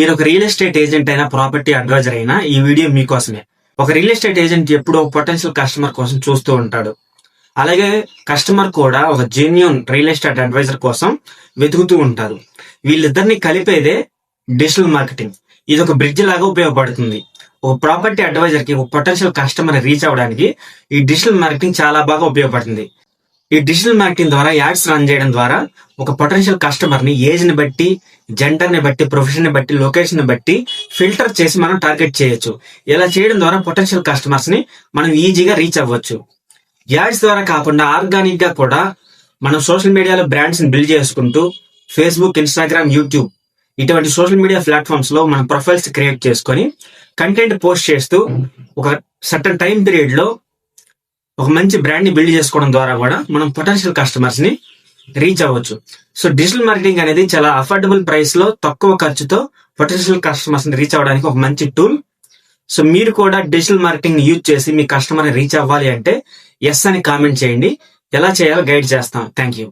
మీరు ఒక real estate agent అయినా ప్రాపర్టీ అడ్వైజర్ అయినా ఈ వీడియో మీకోసమే. ఒక రియల్ ఎస్టేట్ ఏజెంట్ ఎప్పుడూ పొటెన్షియల్ కస్టమర్ కోసం చూస్తూ ఉంటాడు. అలాగే కస్టమర్ కూడా ఒక జెన్యూన్ రియల్ ఎస్టేట్ అడ్వైజర్ కోసం వెతుకుతూ ఉంటారు. వీళ్ళిద్దరిని కలిపేదే డిజిటల్ మార్కెటింగ్. ఇది ఒక బ్రిడ్జ్ లాగా ఉపయోగపడుతుంది. ఒక ప్రాపర్టీ అడ్వైజర్ కి ఒక పొటెన్షియల్ కస్టమర్ రీచ్ అవ్వడానికి ఈ డిజిటల్ మార్కెటింగ్ చాలా బాగా ఉపయోగపడుతుంది. ఈ డిజిటల్ మార్కెటింగ్ ద్వారా యాడ్స్ రన్ చేయడం ద్వారా ఒక పొటెన్షియల్ కస్టమర్ ని ఏజ్ ని బట్టి, జెండర్ ని బట్టి, ప్రొఫెషన్ ని బట్టి, లొకేషన్ ని బట్టి ఫిల్టర్ చేసి మనం టార్గెట్ చేయొచ్చు. ఇలా చేయడం ద్వారా పొటెన్షియల్ కస్టమర్స్ ని మనం ఈజీగా రీచ్ అవ్వచ్చు. యాడ్స్ ద్వారా కాకుండా ఆర్గానిక్ గా కూడా మనం సోషల్ మీడియాలో బ్రాండ్స్ ని బిల్డ్ చేసుకుంటూ ఫేస్బుక్, ఇన్స్టాగ్రామ్, యూట్యూబ్ ఇటువంటి సోషల్ మీడియా ప్లాట్ఫామ్స్ లో మనం ప్రొఫైల్స్ క్రియేట్ చేసుకొని కంటెంట్ పోస్ట్ చేస్తూ ఒక సర్టన్ టైం పీరియడ్ లో ఒక మంచి బ్రాండ్ ని బిల్డ్ చేసుకోవడం ద్వారా కూడా మనం పొటెన్షియల్ కస్టమర్స్ ని రీచ్ అవ్వచ్చు. సో డిజిటల్ మార్కెటింగ్ అనేది చాలా అఫోర్డబుల్ ప్రైస్ లో తక్కువ ఖర్చుతో పొటెన్షియల్ కస్టమర్స్ ని రీచ్ అవ్వడానికి ఒక మంచి టూల్. సో మీరు కూడా డిజిటల్ మార్కెటింగ్ ని యూజ్ చేసి మీ కస్టమర్ ని రీచ్ అవ్వాలి అంటే ఎస్ అని కామెంట్ చేయండి. ఎలా చేయాలో గైడ్ చేస్తాం. Thank you.